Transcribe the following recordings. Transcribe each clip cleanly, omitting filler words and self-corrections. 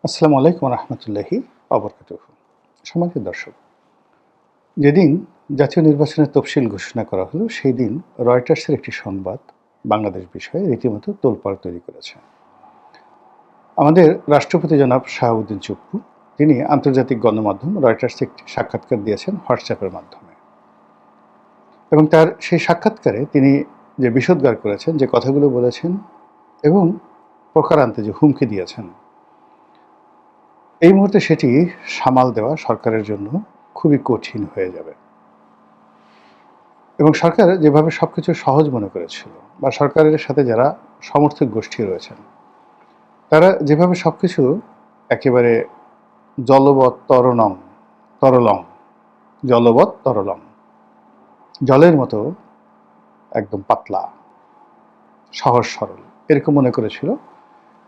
আসসালামু আলাইকুম রহমতুল্লাহি অবরকাতুহ। সম্মানিত দর্শক, যেদিন জাতীয় নির্বাচনের তফসিল ঘোষণা করা হলো সেই দিন রয়টার্সের একটি সংবাদ বাংলাদেশ বিষয়ে রীতিমতো তোলপাড় তৈরি করেছে। আমাদের রাষ্ট্রপতি জনাব শাহাবুদ্দিন চুপ্পু তিনি আন্তর্জাতিক গণমাধ্যম রয়টার্সে একটি সাক্ষাৎকার দিয়েছেন হোয়াটসঅ্যাপের মাধ্যমে, এবং তার সেই সাক্ষাৎকারে তিনি যে বিষোদ্গার করেছেন, যে কথাগুলো বলেছেন এবং প্রকারান্তে যে হুমকি দিয়েছেন, এই মুহূর্তে সেটি সামাল দেওয়া সরকারের জন্য খুবই কঠিন হয়ে যাবে। এবং সরকার যেভাবে সবকিছু সহজ মনে করেছিল, বা সরকারের সাথে যারা সমর্থক গোষ্ঠী রয়েছেন তারা যেভাবে সবকিছু একেবারে জলবৎ তরণং তরলং জলবৎ তরলং জলের মতো একদম পাতলা সহজ সরল এরকম মনে করেছিল,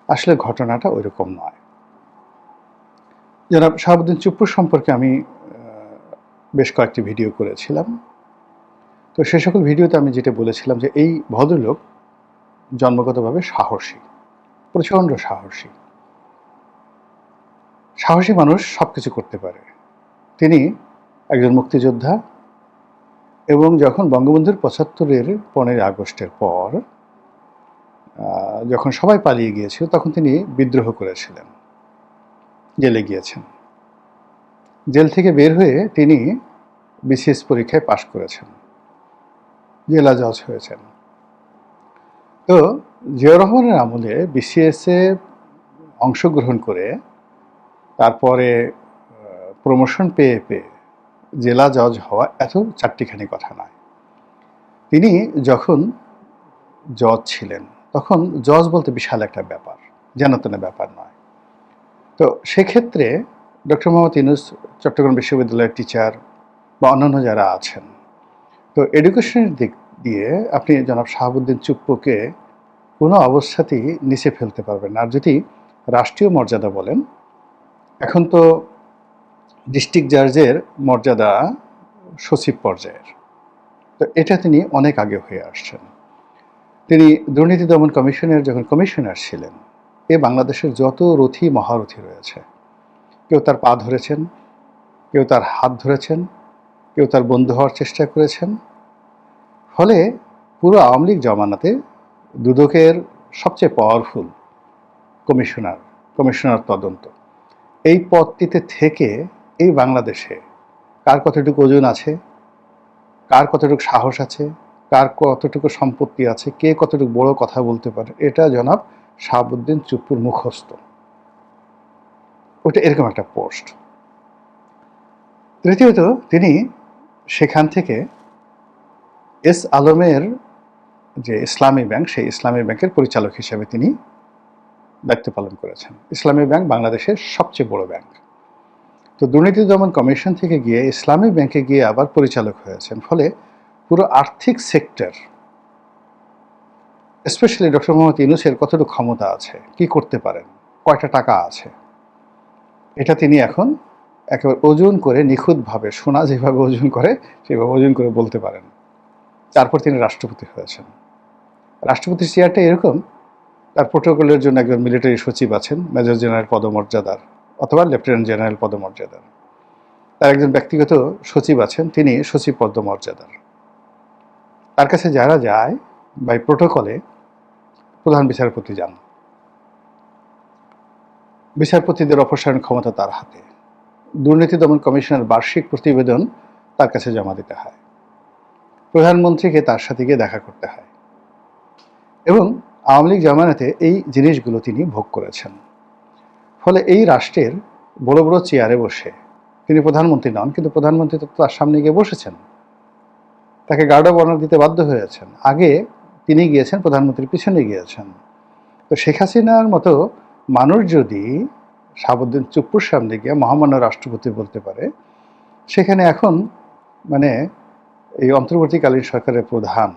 আসলে ঘটনাটা ওই রকম নয়। জনাব শাহাবুদ্দিন চুপ্পুর সম্পর্কে আমি বেশ কয়েকটি ভিডিও করেছিলাম। তো সে সকল ভিডিওতে আমি যেটা বলেছিলাম যে এই ভদ্রলোক জন্মগতভাবে সাহসী, প্রচণ্ড সাহসী। সাহসী মানুষ সব কিছু করতে পারে। তিনি একজন মুক্তিযোদ্ধা, এবং যখন বঙ্গবন্ধুর ৭৫-এর ১৫ই আগস্টের পর যখন সবাই পালিয়ে গিয়েছিল তখন তিনি বিদ্রোহ করেছিলেন, জেলে গিয়েছেন। জেল থেকে বের হয়ে তিনি বিসিএস পরীক্ষায় পাশ করেছেন, জেলা জজ হয়েছেন। তো জিয়াউর রহমানের আমলে বিসিএসে অংশগ্রহণ করে তারপরে প্রমোশন পেয়ে পেয়ে জেলা জজ হওয়া এত চারটিখানি কথা নয়। তিনি যখন জজ ছিলেন তখন জজ বলতে বিশাল একটা ব্যাপার, যেন তেন ব্যাপার নয়। তো সেক্ষেত্রে ডক্টর মোহাম্মদ ইউনূস চট্টগ্রাম বিশ্ববিদ্যালয়ের টিচার বা অন্যান্য যারা আছেন, তো এডুকেশনের দিক দিয়ে আপনি জনাব শাহাবুদ্দিন চুপ্পুকে কোনো অবস্থাতেই নিচে ফেলতে পারবেন না। আর যদি রাষ্ট্রীয় মর্যাদা বলেন, এখন তো ডিস্ট্রিক্ট জাজের মর্যাদা সচিব পর্যায়ের, তো এটা তিনি অনেক আগে হয়ে আসছেন। তিনি দুর্নীতি দমন কমিশনের যখন কমিশনার ছিলেন, এ বাংলাদেশের যত রথী মহারথী রয়েছে, কেউ তার পা ধরেছেন, কেউ তার হাত ধরেছেন, কেউ তার বন্ধু হওয়ার চেষ্টা করেছেন। ফলে পুরো আওয়ামী লীগ জমানাতে দুদকের সবচেয়ে পাওয়ারফুল কমিশনার তদন্ত, এই পদটিতে থেকে এই বাংলাদেশে কার কতটুকু ওজন আছে, কার কতটুকু সাহস আছে, কার কতটুকু সম্পত্তি আছে, কে কতটুকু বড় কথা বলতে পারে, এটা জনাব শাহাবুদ্দিন চুপ্পুর মুখস্থ। ওটা এরকম একটা পোস্ট। তৃতীয়ত, তিনি সেখান থেকে এস আলমের যে ইসলামী ব্যাংক, সেই ইসলামী ব্যাংকের পরিচালক হিসেবে তিনি দায়িত্ব পালন করেছেন। ইসলামী ব্যাংক বাংলাদেশের সবচেয়ে বড় ব্যাংক। তো দুর্নীতি দমন কমিশন থেকে গিয়ে ইসলামী ব্যাংকে গিয়ে আবার পরিচালক হয়েছেন। ফলে পুরো আর্থিক সেক্টর, স্পেশালি ডক্টর মোহাম্মদ ইউনূসের কতটুকু ক্ষমতা আছে, কি করতে পারেন, কয়টা টাকা আছে, এটা তিনি এখন একেবারে ওজন করে নিখুঁতভাবে, সোনা যেভাবে ওজন করে সেভাবে ওজন করে বলতে পারেন। তারপর তিনি রাষ্ট্রপতি হয়েছেন। রাষ্ট্রপতির চেয়ারটা এরকম, তার প্রোটোকলের জন্য একজন মিলিটারি সচিব আছেন, মেজর জেনারেল পদমর্যাদার অথবা লেফটেন্যান্ট জেনারেল পদমর্যাদার। তার একজন ব্যক্তিগত সচিব আছেন, তিনি সচিব পদমর্যাদার। তার কাছে যারা যায় বাই প্রোটোকলে প্রধান বিচারপতি যান। বিচারপতিদের অপসারণ ক্ষমতা তার হাতে। দুর্নীতি দমন কমিশনের বার্ষিক প্রতিবেদন তার কাছে জমা দিতে হয়। প্রধানমন্ত্রীকে তার সাথে গিয়ে দেখা করতে হয়। এবং আওয়ামী লীগ জামানাতে এই জিনিসগুলো তিনি ভোগ করেছেন। ফলে এই রাষ্ট্রের বড় বড় চেয়ারে বসে, তিনি প্রধানমন্ত্রী নন, কিন্তু প্রধানমন্ত্রী তো তার সামনে গিয়ে বসেছেন, তাকে গার্ড অব অনার দিতে বাধ্য হয়েছেন। আগে তিনি গিয়েছেন, প্রধানমন্ত্রীর পিছনে গিয়েছেন। তো শেখ হাসিনার মতো মানুষ যদি শাহাবুদ্দিন চুপ্পুর সামনে গিয়ে মহামান্য রাষ্ট্রপতি বলতে পারে, সেখানে এখন মানে এই অন্তর্বর্তীকালীন সরকারের প্রধান,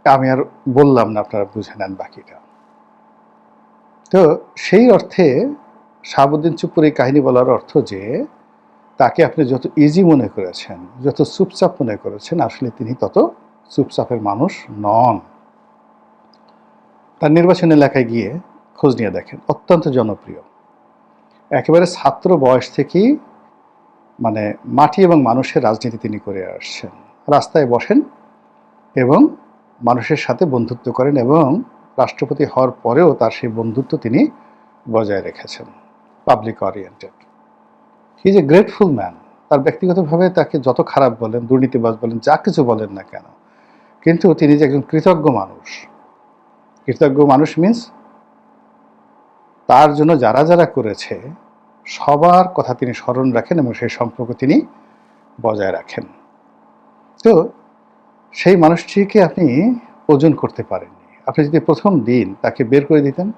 আমি আর বললাম না, আপনারা বুঝে নেন বাকিটা। তো সেই অর্থে শাহাবুদ্দিন চুপ্পুর এই কাহিনী বলার অর্থ যে তাকে আপনি যত ইজি মনে করেছেন, যত চুপচাপ মনে করেছেন, আসলে তিনি তত চুপচাপের মানুষ নন। তার নির্বাচনী এলাকায় গিয়ে খোঁজ নিয়ে দেখেন, অত্যন্ত জনপ্রিয়। একেবারে ছাত্র বয়স থেকেই মানে মাটি এবং মানুষের রাজনীতি তিনি করে আসছেন। রাস্তায় বসেন এবং মানুষের সাথে বন্ধুত্ব করেন এবং রাষ্ট্রপতি হওয়ার পরেও তার সেই বন্ধুত্ব তিনি বজায় রেখেছেন। Public oriented, he is a grateful man. তার ব্যক্তিগতভাবে তাকে যত খারাপ বলেন, দুর্নীতিবাজ বলেন, যা কিছু বলেন না কেন, কিন্তু তিনি যে একজন কৃতজ্ঞ মানুষ। কৃতজ্ঞ মানুষ মিন্স তার জন্য যারা যারা করেছে সবার কথা তিনি স্মরণ রাখেন এবং সেই সম্পর্ক তিনি বজায় রাখেন। তো সেই মানুষটিকে আপনি ওজন করতে পারেননি। আপনি যদি প্রথম দিন তাকে বের করে দিতেন,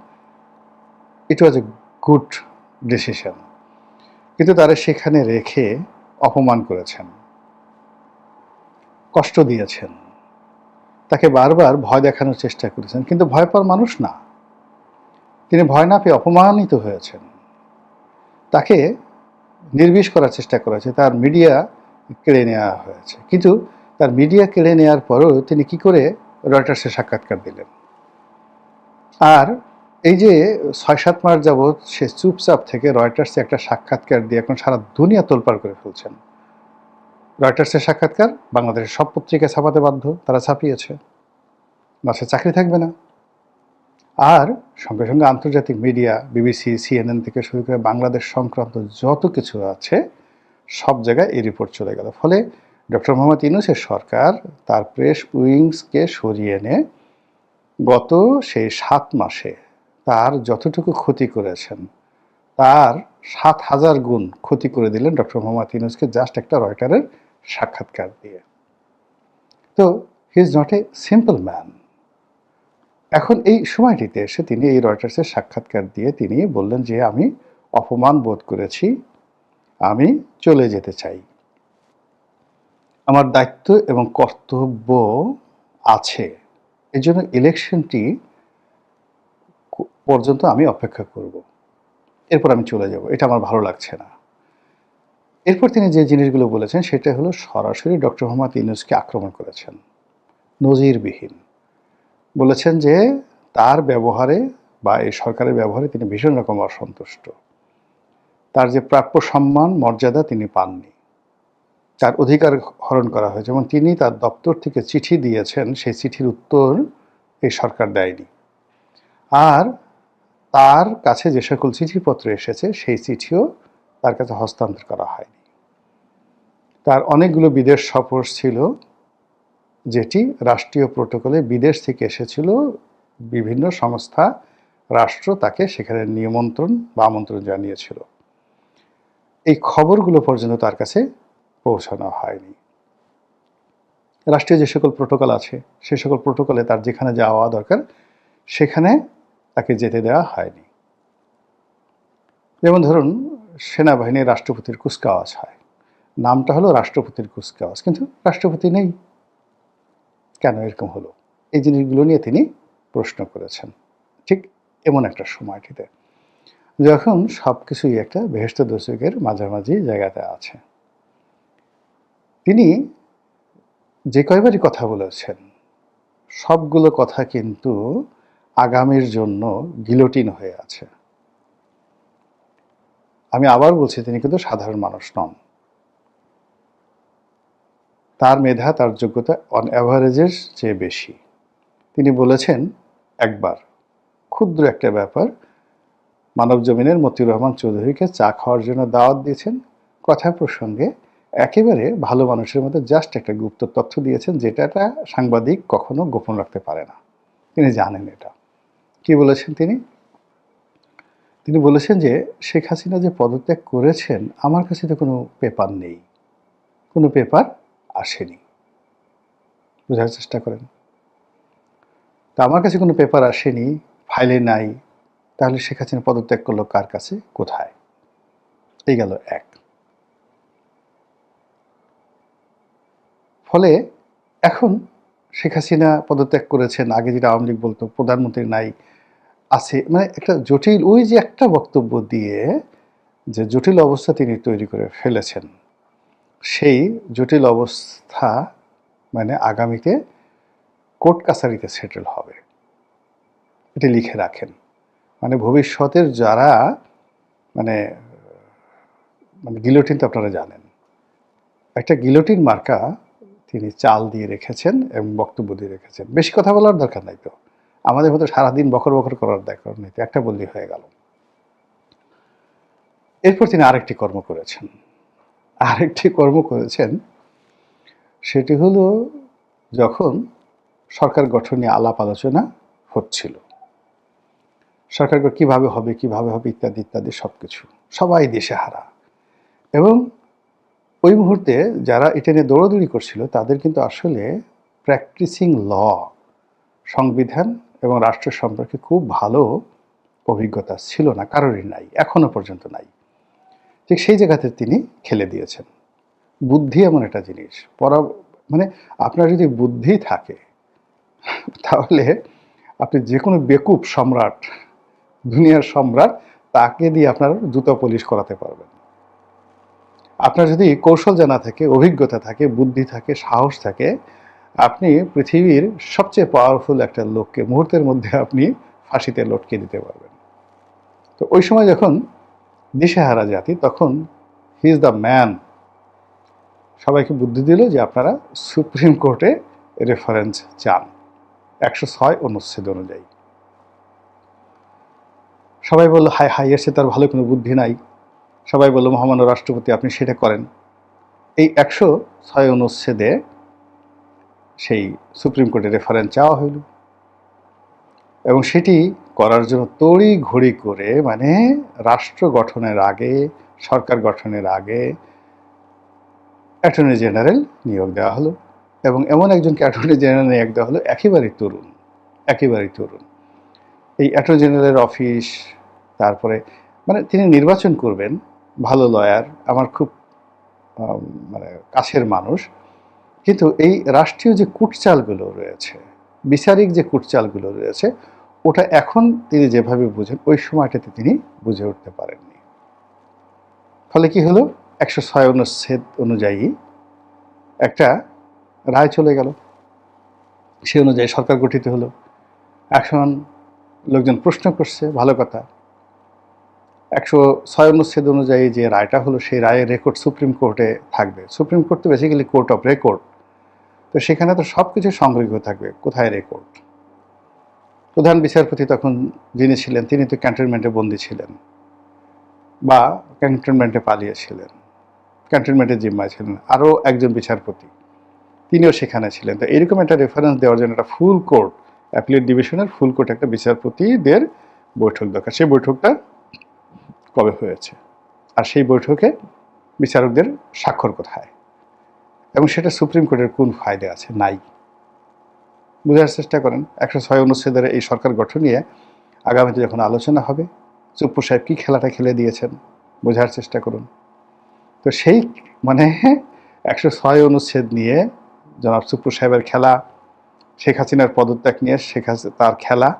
ইট ওয়াজ এ গুড ডিসিশন। কিন্তু তারা সেখানে রেখে অপমান করেছেন, কষ্ট দিয়েছেন, তাকে বারবার ভয় দেখানোর চেষ্টা করেছেন, কিন্তু ভয় পাওয়ার মানুষ না। তিনি ভয় না পেয়ে অপমানিত হয়েছেন। তাকে নির্বিষ করার চেষ্টা করা হয়েছে, তার মিডিয়া কেড়ে নেওয়া হয়েছে। কিন্তু তার মিডিয়া কেড়ে নেওয়ার পরেও তিনি কি করে রয়টার্সের সাক্ষাৎকার দিলেন? আর এই যে ৬-৭ মাস যাবৎ সে চুপচাপ থেকে রয়টার্সে একটা সাক্ষাৎকার দিয়ে এখন সারা দুনিয়া তোলপাড় করে ফেলছেন। রয়টার্সের সাক্ষাৎকার বাংলাদেশের সব পত্রিকায় ছাপাতে বাধ্য, তারা ছাপিয়েছে, মাসে চাকরি থাকবে না। আর সঙ্গে সঙ্গে আন্তর্জাতিক মিডিয়া, বিবিসি, সিএনএন থেকে শুরু করে বাংলাদেশ সংক্রান্ত যত কিছু আছে সব জায়গায় এই রিপোর্ট চলে গেল। ফলে ডক্টর মোহাম্মদ ইউনূসের সরকার তার প্রেস উইংসকে সরিয়ে এনে গত সেই ৭ মাসে তার যতটুকু ক্ষতি করেছেন তার ৭,০০০ গুণ ক্ষতি করে দিলেন ডক্টর মোহাম্মদ ইউনূসকে জাস্ট একটা রয়টারের সাক্ষাৎকার দিয়ে। তো he is not a simple man. এখন এই সময়টিতে এসে তিনি এই রয়টার্সের সাক্ষাৎকার দিয়ে তিনি বললেন যে আমি অপমান বোধ করেছি, আমি চলে যেতে চাই, আমার দায়িত্ব এবং কর্তব্য আছে, এই জন্য ইলেকশনটি পর্যন্ত আমি অপেক্ষা করব, এরপর আমি চলে যাব, এটা আমার ভালো লাগছে না। এরপর তিনি যে জিনিসগুলো বলেছেন সেটা হলো সরাসরি ডক্টর মোহাম্মদ ইউনূসকে আক্রমণ করেছেন, নজিরবিহীন। বলেছেন যে তার ব্যবহারে বা এই সরকারের ব্যবহারে তিনি ভীষণ রকম অসন্তুষ্ট, তার যে প্রাপ্য সম্মান মর্যাদা তিনি পাননি, তার অধিকার হরণ করা হয়েছে এবং তিনি তার দপ্তর থেকে চিঠি দিয়েছেন, সেই চিঠির উত্তর এই সরকার দেয়নি। আর তার কাছে যে সকল চিঠিপত্র এসেছে সেই চিঠিও তার কাছে হস্তান্তর করা হয়নি। তার অনেকগুলো বিদেশ সফর ছিল যেটি রাষ্ট্রীয় প্রোটোকলে বিদেশ থেকে এসেছিল, বিভিন্ন সংস্থা, রাষ্ট্র তাকে সেখানে নিমন্ত্রণ বা আমন্ত্রণ জানিয়েছিল। এই খবরগুলো পর্যন্ত তার কাছে পৌঁছানো হয়নি। রাষ্ট্রীয় যে সকল প্রোটোকল আছে সে সকল প্রোটোকলে তার যেখানে যাওয়া দরকার সেখানে তাকে যেতে দেওয়া হয়নি। যেমন ধরুন সেনাবাহিনীর রাষ্ট্রপতির কুচকাওয়াজ হয়, নামটা হলো রাষ্ট্রপতির কুচকাওয়াজ, কিন্তু রাষ্ট্রপতি নেই। কেন এরকম হলো? এই জিনিসগুলো নিয়ে তিনি প্রশ্ন করেছেন। ঠিক এমন একটা সময়টিতে যখন সব কিছুই একটা বেহেশত দোজখের মাঝামাঝি জায়গাতে আছে। তিনি যে কয়বারই কথা বলেছেন সবগুলো কথা কিন্তু আগামীর জন্য গিলোটিন হয়ে আছে। আমি আবার বলছি, তিনি কিন্তু সাধারণ মানুষ নন। তার মেধা, তার যোগ্যতা অন অ্যাভারেজের চেয়ে বেশি। তিনি বলেছেন একবার, ক্ষুদ্র একটা ব্যাপার, মানবজমিনের মতিউর রহমান চৌধুরীকে চা খাওয়ার জন্য দাওয়াত দিয়েছেন, কথা প্রসঙ্গে একেবারে ভালো মানুষের মধ্যে জাস্ট একটা গুপ্ত তথ্য দিয়েছেন যেটা একটা সাংবাদিক কখনো গোপন রাখতে পারে না। তিনি জানেন এটা। কি বলেছেন তিনি? তিনি বলেছেন যে শেখ হাসিনা যে পদত্যাগ করেছেন আমার কাছে তো কোনো পেপার নেই, কোনো পেপার আসেনি। বোঝার চেষ্টা করেন। তা আমার কাছে কোনো পেপার আসেনি, ফাইলে নাই, তাহলে শেখ হাসিনা পদত্যাগ করলো কার কাছে, কোথায়? এই গেল এক। ফলে এখন শেখ হাসিনা পদত্যাগ করেছেন, আগে যেটা আওয়ামী লীগ বলতো প্রধানমন্ত্রী নাই, আছে, মানে একটা জটিল, ওই যে একটা বক্তব্য দিয়ে যে জটিল অবস্থা তিনি তৈরি করে ফেলেছেন, সেই জটিল অবস্থা মানে আগামীতে কোর্ট কাছারিতে সেটেল হবে, এটি লিখে রাখেন। মানে ভবিষ্যতের যারা মানে মানে গিলোটিন তো আপনারা জানেন, একটা গিলোটিন মার্কা তিনি চাল দিয়ে রেখেছেন এবং বক্তব্য দিয়ে রেখেছেন। বেশি কথা বলার দরকার নাই তো, আমাদের মতো সারাদিন বকর বকর করার দরকার নেই তো, একটা বললেই হয়ে গেল। এরপর তিনি আরেকটি কর্ম করেছেন, সেটি হলো যখন সরকার গঠন নিয়ে আলাপ আলোচনা হচ্ছিল, সরকার কিভাবে হবে ইত্যাদি ইত্যাদি সবকিছু, সবাই দিশেহারা। এবং ওই মুহূর্তে যারা এটা নিয়ে দৌড়াদৌড়ি করছিল তাদের কিন্তু আসলে প্র্যাকটিসিং ল, সংবিধান এবং রাষ্ট্র সম্পর্কে খুব ভালো অভিজ্ঞতা ছিল না, কারোরই নাই, এখনো পর্যন্ত নাই। ঠিক সেই জায়গাতে তিনি খেলে দিয়েছেন। বুদ্ধি এমন একটা জিনিস, মানে আপনার যদি বুদ্ধি থাকে তাহলে আপনি যে কোনো বেকুব সম্রাট, দুনিয়ার সম্রাট, তাকে দিয়ে আপনার জুতো পলিশ করাতে পারবেন। আপনার যদি কৌশল জানা থাকে, অভিজ্ঞতা থাকে, বুদ্ধি থাকে, সাহস থাকে, আপনি পৃথিবীর সবচেয়ে পাওয়ারফুল একটা লোককে মুহূর্তের মধ্যে আপনি ফাঁসিতে লটকে দিতে পারবেন। তো ওই সময় যখন দিশেহারা জাতি, তখন হি ইজ দ্য ম্যান। সবাইকে বুদ্ধি দিল যে আপনারা সুপ্রিম কোর্টে রেফারেন্স চান 106 অনুচ্ছেদ অনুযায়ী। সবাই বলল হাই হাই, এসে তার ভালো কোনো বুদ্ধি নাই। সবাই বলল মহামান্য রাষ্ট্রপতি আপনি সেটা করেন। এই 106 অনুচ্ছেদে সেই সুপ্রিম কোর্টে রেফারেন্স চাওয়া হইল এবং সেটি করার জন্য তড়ি ঘড়ি করে, মানে রাষ্ট্র গঠনের আগে, সরকার গঠনের আগে অ্যাটর্নি জেনারেল নিয়োগ দেওয়া হলো এবং এমন একজনকে অ্যাটর্নি জেনারেল নিয়োগ দেওয়া হলো একেবারেই তরুণ। এই অ্যাটর্নি জেনারেলের অফিস, তারপরে মানে তিনি নির্বাচন করবেন ভালো লয়ার, আমার খুব মানে কাছের মানুষ, কিন্তু এই রাষ্ট্রীয় যে কুটচালগুলো রয়েছে, বিচারিক যে কুটচালগুলো রয়েছে, ওটা এখন তিনি যেভাবে বুঝেন ওই সময়টাতে তিনি বুঝে উঠতে পারেননি। ফলে কি হলো, 106 অনুচ্ছেদ অনুযায়ী একটা রায় চলে গেল, সে অনুযায়ী সরকার গঠিত হলো। এখন লোকজন প্রশ্ন করছে, ভালো কথা, 106 অনুচ্ছেদ অনুযায়ী যে রায়টা হলো সেই রায়ের রেকর্ড সুপ্রিম কোর্টে থাকবে। সুপ্রিম কোর্ট তো বেসিক্যালি কোর্ট অফ রেকর্ড, তো সেখানে তো সব কিছু সংরক্ষিত থাকবে, কোথায় রেকর্ড? প্রধান বিচারপতি তখন যিনি ছিলেন তিনি তো ক্যান্টনমেন্টে বন্দী ছিলেন বা ক্যান্টনমেন্টে পালিয়েছিলেন, ক্যান্টনমেন্টের জিম্মায় ছিলেন। আরও একজন বিচারপতি তিনিও সেখানে ছিলেন। তো এরকম একটা রেফারেন্স দেওয়ার জন্য একটা ফুল কোর্ট, অ্যাপিলেট ডিভিশনের ফুল কোর্ট একটা বিচারপতিদের বৈঠক দরকার। সেই বৈঠকটা কবে হয়েছে, আর সেই বৈঠকে বিচারকদের স্বাক্ষর কোথায়, এবং সেটা সুপ্রিম কোর্টের কোন ফায়দা আছে? নাই। বোঝার চেষ্টা করেন 106 অনুচ্ছেদের এই সরকার গঠন নিয়ে আগামীতে যখন আলোচনা হবে, চুপ্পু সাহেব কী খেলাটা খেলে দিয়েছেন বোঝার চেষ্টা করুন। তো সেই মানে 106 অনুচ্ছেদ নিয়ে জনাব চুপ্পু সাহেবের খেলা, শেখ হাসিনার পদত্যাগ নিয়ে তার খেলা,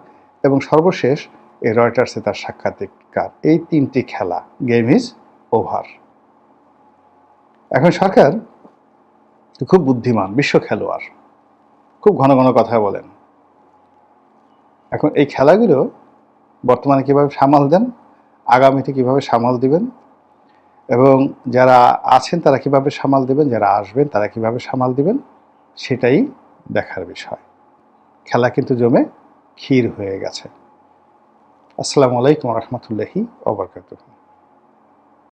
এবং সর্বশেষ এই রয়টার্সে তার সাক্ষাৎকার, এই তিনটি খেলা, গেম ইজ ওভার। এখন সরকার খুব বুদ্ধিমান, বিশ্ব খেলোয়াড়, খুব ঘন ঘন কথা বলেন। এখন এই খেলাগুলো বর্তমানে কীভাবে সামাল দেন, আগামীতে কীভাবে সামাল দিবেন, এবং যারা আছেন তারা কীভাবে সামাল দেবেন, যারা আসবেন তারা কীভাবে সামাল দিবেন, সেটাই দেখার বিষয়। খেলা কিন্তু জমে ক্ষীর হয়ে গেছে। আসসালামু আলাইকুম রহমতুল্লাহি ওয়া বারাকাতুহু।